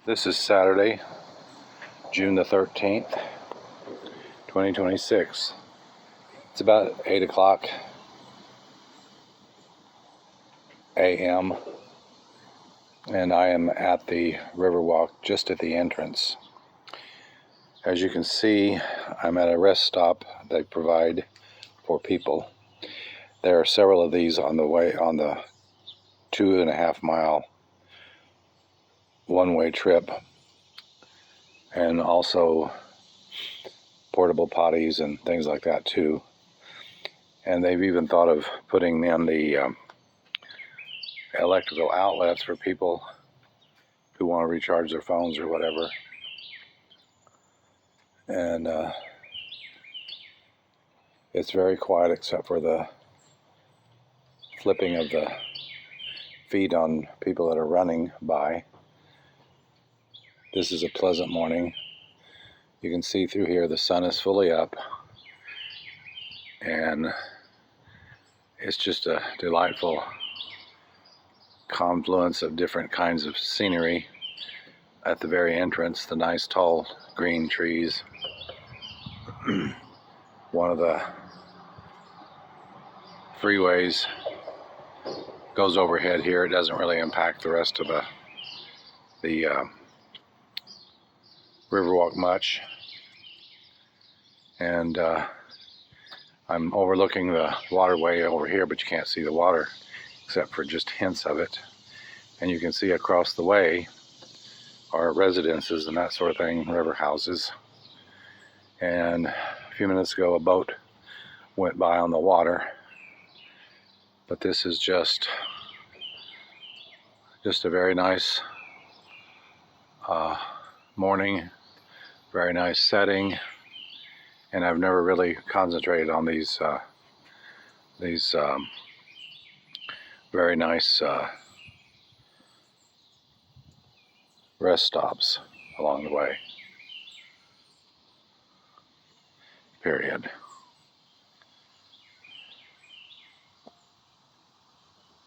This is Saturday, June the 13th, 2026. It's about 8 o'clock a.m. and I am at the Riverwalk just at the entrance. As you can see, I'm at a rest stop they provide for people. There are several of these on the way on the 2.5 mile one-way trip, and also portable potties and things like that too. And they've even thought of putting in the electrical outlets for people who want to recharge their phones or whatever. And it's very quiet except for the flipping of the feet on people that are running by. This is a pleasant morning. You can see through here the sun is fully up, and it's just a delightful confluence of different kinds of scenery. At the very entrance, the nice tall green trees. One of the freeways goes overhead here. It doesn't really impact the rest of the Riverwalk much. And I'm overlooking the waterway over here, but you can't see the water except for just hints of it. And you can see across the way are residences and that sort of thing, river houses. And a few minutes ago, a boat went by on the water. But this is just a very nice morning, very nice setting. And I've never really concentrated on these very nice rest stops along the way. Period.